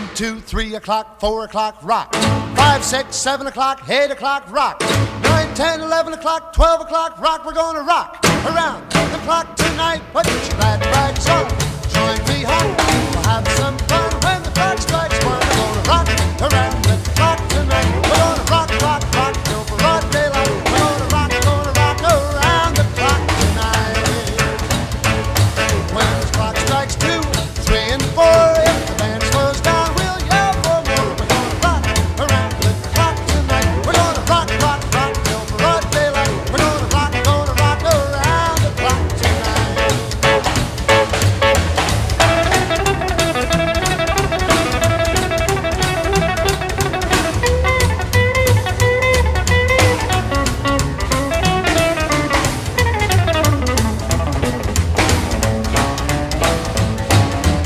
1, 2, 3 o'clock, 4 o'clock, rock. 5, 6, 7 o'clock, 8 o'clock, rock. 9, 10, 11 o'clock, 12 o'clock, rock. We're gonna rock around the clock tonight. Put your glad rags on, join me home. We'll have some fun when the clock strikes 1. We're gonna rock around the clock tonight. We're gonna rock, rock, rock till broad daylight. We're gonna rock around the clock tonight. When the clock strikes 2, 3, and 4, if the band slows down, we'll yell for more. We're gonna rock around the clock tonight. We're gonna rock, rock, rock till broad daylight. We're gonna rock around the clock tonight.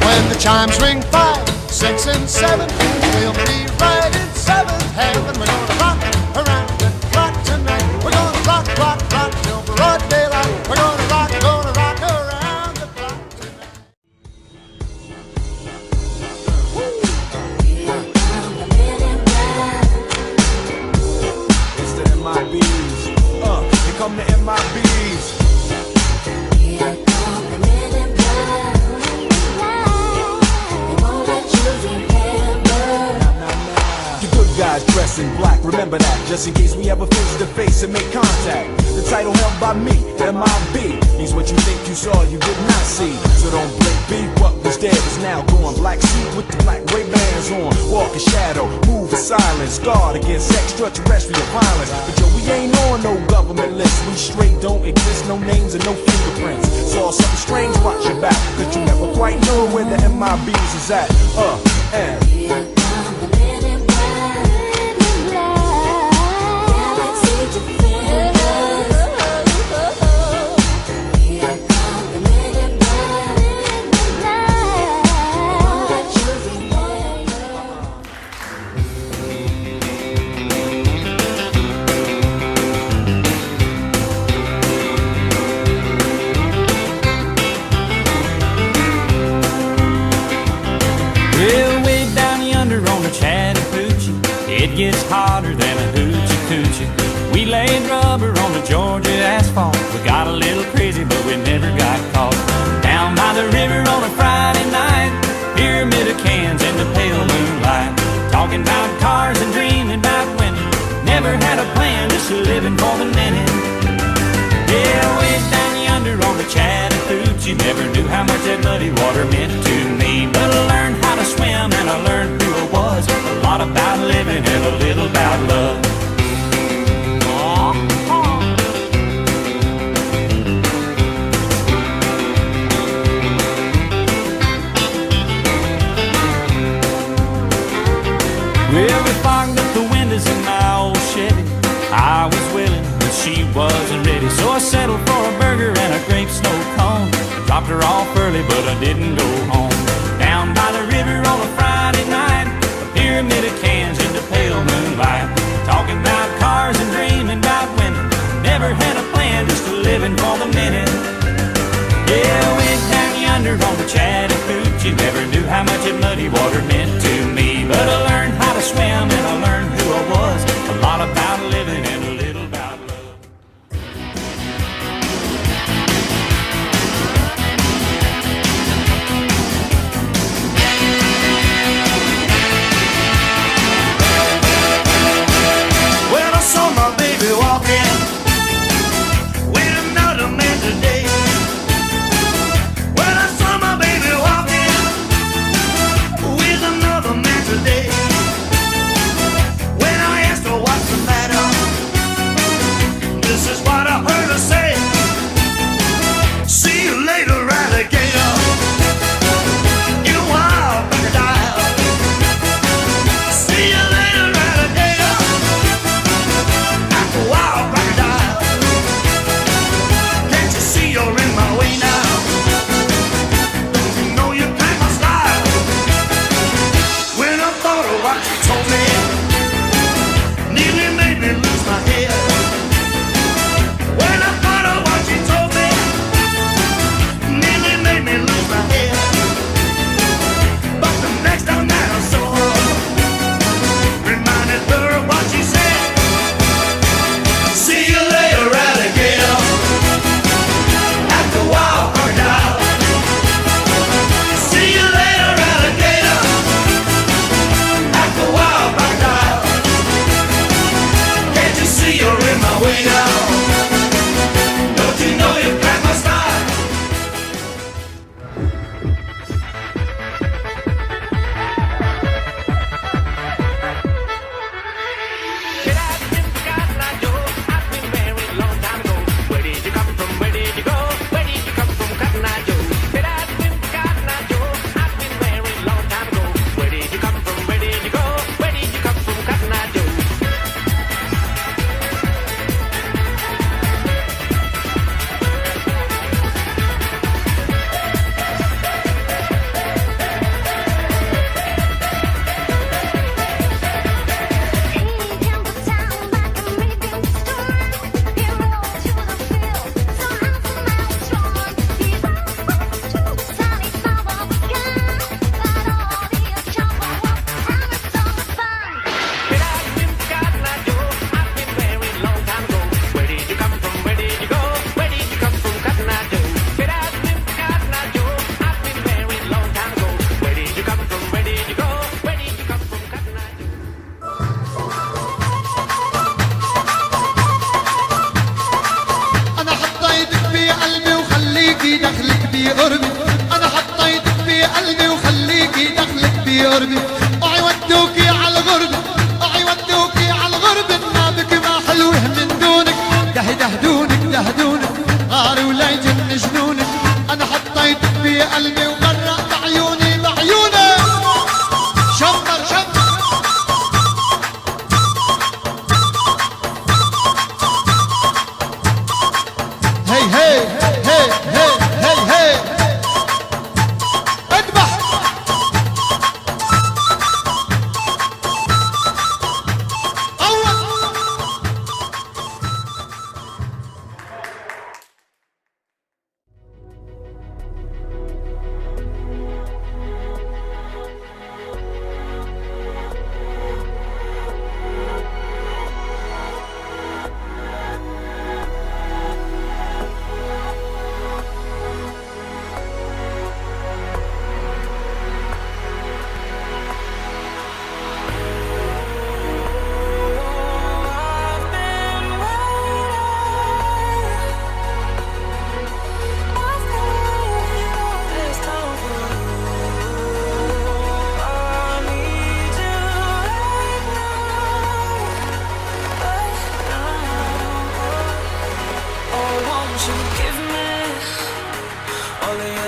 When the chimes ring 5, 6, and 7, we'll be right in 7th heaven. We're gonna rock around the clock tonight. We're gonna rock, rock, rock till broad daylight. We're gonna rock around the clock tonight. It's the MIBs. Here come the MIBs. The good guys dress in black, remember that, just in case we ever face to face and make contact. The title held by me, the MIB, means what you think you saw, you did not see. So don't blink, beat what was dead is now gone. Black suit with the black Ray-Bans on, walk in shadow, move in silence, guard against extraterrestrial violence. But yo, we ain't on no government list, we straight don't exist, no names and no fingerprints. Saw something strange, watch your back, cause you never quite know where the MIBs is at. And Well, way down yonder on the Chattahoochee, it gets hotter than a hoochie coochie. We laid rubber on the Georgia asphalt. We got a little crazy, but we never got caught. Down by the river on a Friday night, pyramid of cans in the pale moonlight. Talking about cars and dreaming about women. Never had a plan, just living for the minute. Yeah, way down yonder on the Chattahoochee, never knew how much that muddy water meant to me. But I learned how to swim and I learned who I was. A lot about living and a little about love. Well, we fogged up the windows in my old Chevy. I was willing, but she wasn't ready. So I settled for a burger and a grape snow cone. I dropped her off early, but I didn't go home. Down by the river on a Friday night, a pyramid of cans in the pale moonlight. Talking about cars and dreaming about women. Never had a plan, just living for the minute. Yeah, went down yonder on the Chattahoochee. Never knew how much that muddy water meant to me. But I learned how to swim and I learned who I was. A lot about living and a little about love. Well, I saw my baby walking with another man today. Well, I saw my baby walking with another غربة اوعي ودوكي على الغربة اوعي ودوكي على الغربة نابك ما حلوه من دونك دهدونك دهدونك غاري ولا يجن جنونك انا حطيتك في قلبي وغرقت عيوني بعيونك شمر شمر هي هي هي هي هي هي اذبح اول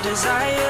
Desire